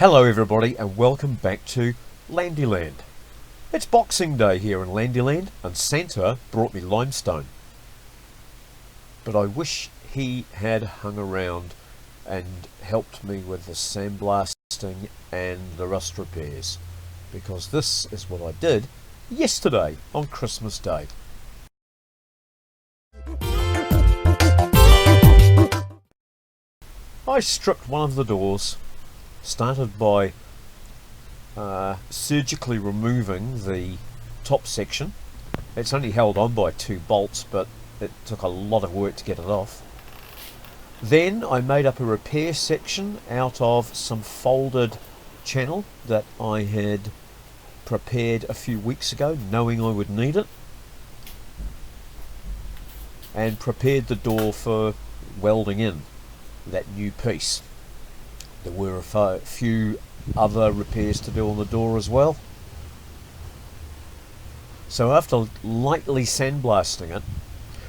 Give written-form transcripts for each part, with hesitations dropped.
Hello everybody and welcome back to Landyland. It's Boxing Day here in Landyland and Santa brought me limestone. But I wish he had hung around and helped me with the sandblasting and the rust repairs, because this is what I did yesterday on Christmas Day. I stripped one of the doors, started by surgically removing the top section. It's only held on by 2 bolts, but it took a lot of work to get it off. Then I made up a repair section out of some folded channel that I had prepared a few weeks ago, knowing I would need it, and prepared the door for welding in that new piece. There were a few other repairs to do on the door as well. So after lightly sandblasting it,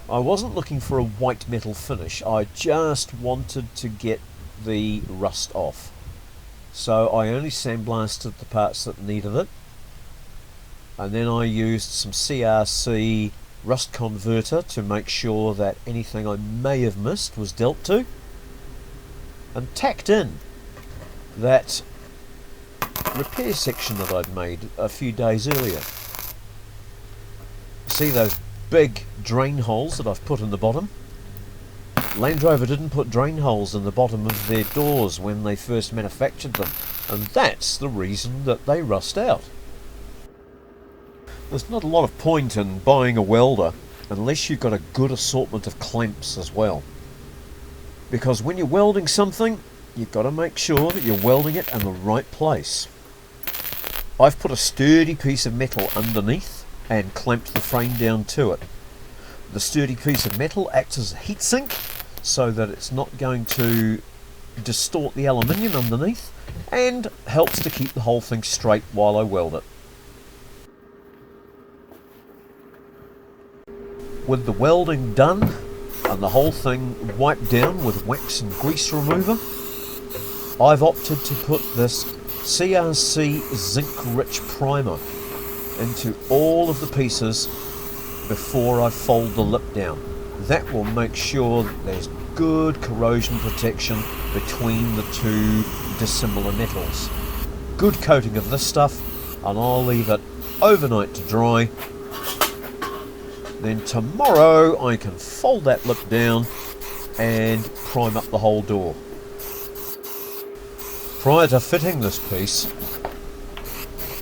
I wasn't looking for a white metal finish, I just wanted to get the rust off. So I only sandblasted the parts that needed it, and then I used some CRC rust converter to make sure that anything I may have missed was dealt to, and tacked in that repair section that I'd made a few days earlier. See those big drain holes that I've put in the bottom? Land Rover didn't put drain holes in the bottom of their doors when they first manufactured them, and that's the reason that they rust out. There's not a lot of point in buying a welder unless you've got a good assortment of clamps as well, because when you're welding something, you've got to make sure that you're welding it in the right place. I've put a sturdy piece of metal underneath and clamped the frame down to it. The sturdy piece of metal acts as a heat sink so that it's not going to distort the aluminium underneath, and helps to keep the whole thing straight while I weld it. With the welding done and the whole thing wiped down with wax and grease remover, I've opted to put this CRC zinc rich primer into all of the pieces before I fold the lip down. That will make sure that there's good corrosion protection between the two dissimilar metals. Good coating of this stuff, and I'll leave it overnight to dry. Then tomorrow I can fold that lip down and prime up the whole door. Prior to fitting this piece,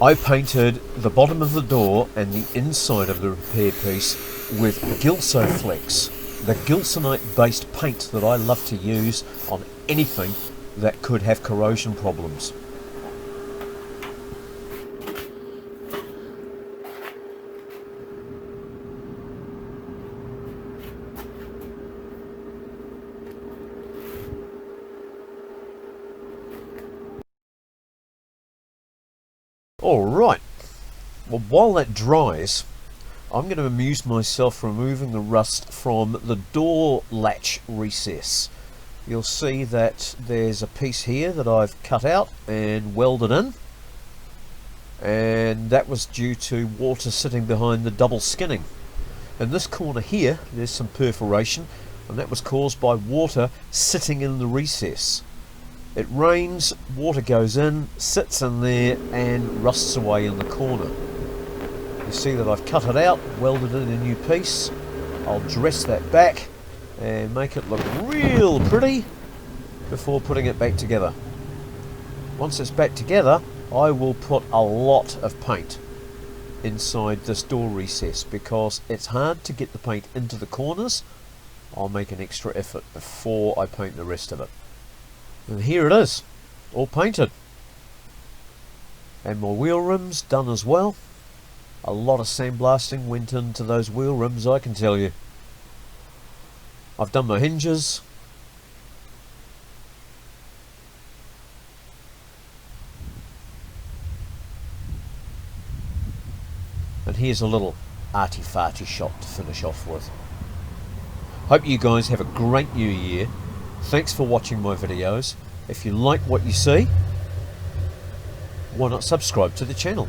I painted the bottom of the door and the inside of the repair piece with Gilsoflex, the gilsonite based paint that I love to use on anything that could have corrosion problems. Alright, well, while that dries, I'm going to amuse myself removing the rust from the door latch recess. You'll see that there's a piece here that I've cut out and welded in, and that was due to water sitting behind the double skinning. In this corner here, there's some perforation, and that was caused by water sitting in the recess. It rains, water goes in, sits in there and rusts away in the corner. You see that I've cut it out, welded in a new piece. I'll dress that back and make it look real pretty before putting it back together. Once it's back together, I will put a lot of paint inside this door recess, because it's hard to get the paint into the corners. I'll make an extra effort before I paint the rest of it. And here it is, all painted. And my wheel rims done as well. A lot of sandblasting went into those wheel rims, I can tell you. I've done my hinges. And here's a little arty-farty shot to finish off with. Hope you guys have a great new year. Thanks for watching my videos. If you like what you see, why not subscribe to the channel?